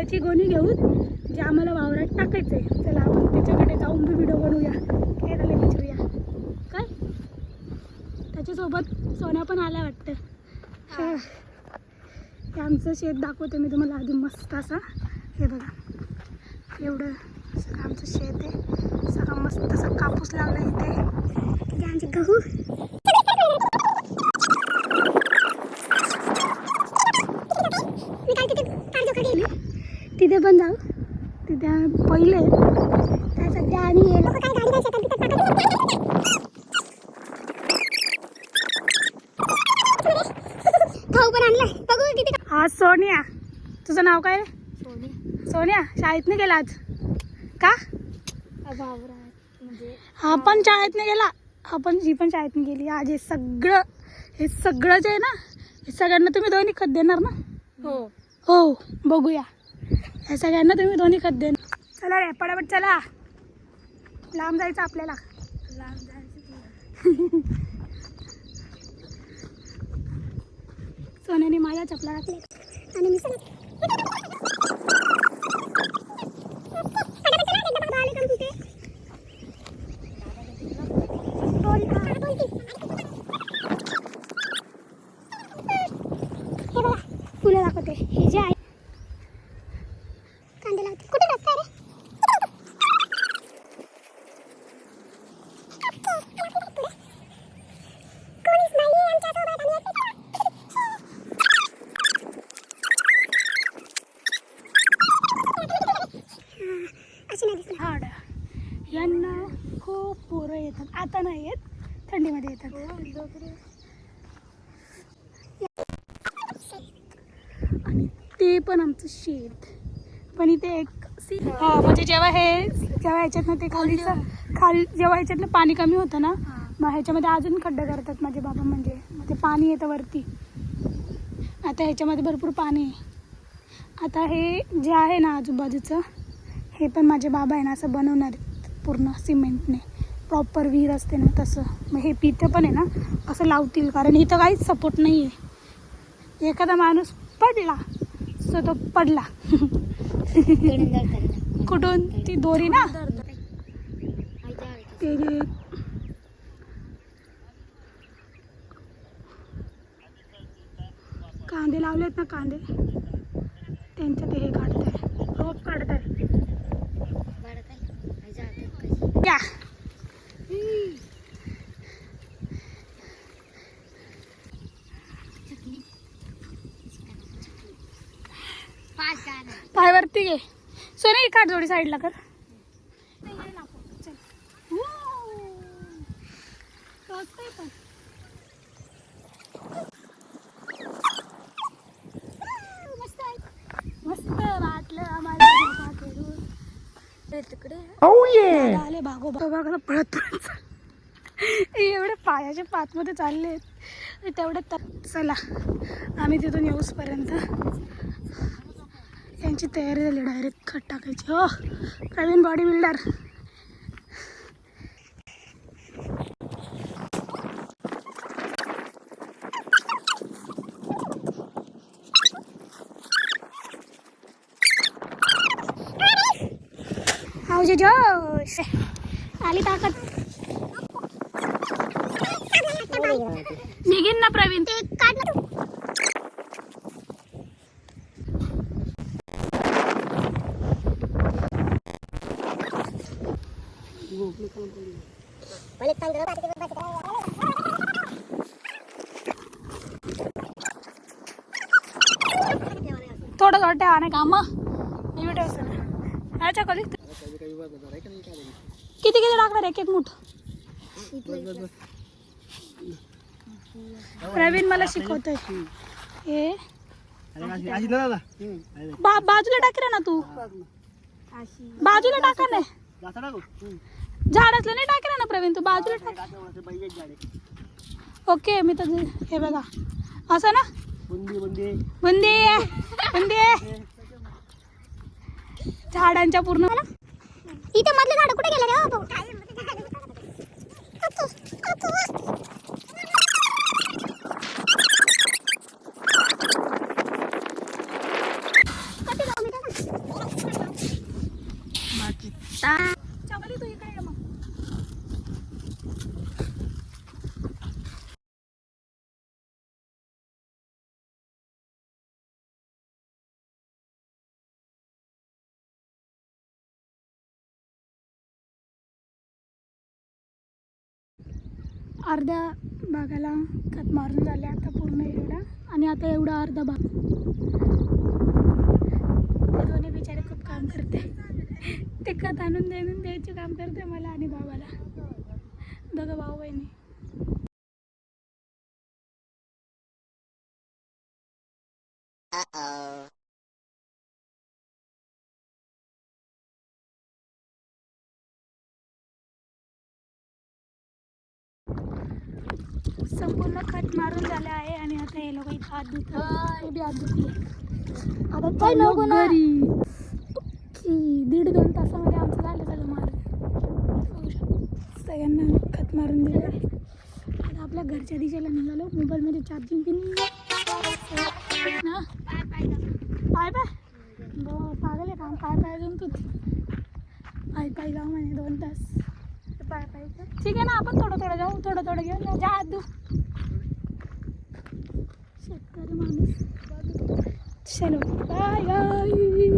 खताची गोणी घेऊन जे आम्हाला वावरात टाकायचं आहे. चला आपण त्याच्याकडे जाऊन व्हिडिओ बनवूया. काय झालं विचारूया काय. त्याच्यासोबत सोन्या पण आल्या वाटतं. हे आमचं शेत दाखवते मी तुम्हाला आधी मस्त असा. हे बघा एवढं सगळं आमचं शेत आहे. सगळं मस्त असा कापूस लावला इथे. आमचे गहू तिथे पण जाऊ. तिथे पहिले काय सध्या आणि खाऊ पण आणलं बघू किती. हा सोनिया, तुझं नाव काय रे? सोनिया. शाळेत नाही गेला आज का? हा पण शाळेत नाही गेला. जी पण शाळेत नाही गेली आज. हे सगळं जे आहे ना, हे सगळ्यांना तुम्ही दोन्ही खत देणार ना? हो बघूया. या सगळ्यांना तुम्ही दोन्ही खत देणार. चला रे पटापट चला, लांब जायचं आपल्याला. सोन्याने माझ्या चपला घातल्या आणि मी फुलं दाखवते. हे जे आहे कांदे लावते. कुठे रस्ता रे? कोणीच नाही आमच्यासोबत. यांना खूप पोरं येतात. आता नाही येत, थंडीमध्ये येतात. आणि ते पण आमचं शेत. पण इथे एक म्हणजे जेव्हा ह्याच्यातनं ते जेव्हा ह्याच्यातलं पाणी कमी होतं ना, मग ह्याच्यामध्ये अजून खड्डे करतात माझे बाबा. म्हणजे मग ते पाणी येतं वरती. आता ह्याच्यामध्ये भरपूर पाणी आहे. आता हे जे आहे ना आजूबाजूचं, हे पण माझे बाबा आहे ना असं बनवणार पूर्ण सिमेंटने. प्रॉपर विहीर असते ना तसं. मग हे पिठं पण आहे ना असं लावतील, कारण इथं काहीच सपोर्ट नाही आहे. एखादा माणूस पडला सो तो पडला. कुठून ती दोरी ना ते कांदे लावलेत ना, कांदे त्यांचं ते हे काढताय, रोप काढताय. या पायवरती घे सोने. काढ थोडी साईडला कर. मस्त वाटलं आम्हाला तिकडे. आले भागो भागो पळत एवढे पायाचे पातमध्ये चालले तेवढे. चला आम्ही तिथून येऊसपर्यंत यांची तयारी झाली डायरेक्ट खत टाकायची. हो प्रवीण बॉडी बिल्डर. हाऊजे जोश आली ताकद. निघीन ना प्रवीण. ते काढ ना तू. थोडं थोडं आने काम किती टाकणार एक एक मुठ. प्रवीण मला शिकवतोय. हे बाजूला टाक रे ना तू. बाजूला टाका ना. झाडातलं नाही टाकलं ना प्रवीण तू. बाजूला टाक. ओके मी तर हे बघा असं ना. बुंदी बुंदी झाडांच्या पूर्ण. इथे मधलं झाड कुठे गेलं रे? आता चमली तू इकडे ये मग. अर्ध्या भागाला खत मारून झाले आता पूर्ण एवढा, आणि आता एवढा अर्धा भाग. ते दोन्ही बिचारे खूप काम करते. ते खत आणून द्यायचे काम करते मला आणि बाबाला, दोघं भाऊ बहिणी. संपूर्ण खत मारून झाले आहे आणि आता हे लोक इथं हात धुतात. हे बी हात धुतले. आता चाललो घरी. की 1.5-2 तासामध्ये आमचं झालं सगळं मारून. सगळ्यांना खत मारून दिलं. आता आपल्या घरच्या दिशेला निघालो. मोबाईलमध्ये चार्जिंग पिन ना. पाय पागल आहे काम. पाय अजून तू पाय जाऊ म्हणे 2 तास. पाय ठीक आहे ना, आपण थोडं जाऊ, थोडं घेऊन जाऊ. जा हात धु. शेतकरी माणूस. चलो बाय बाय.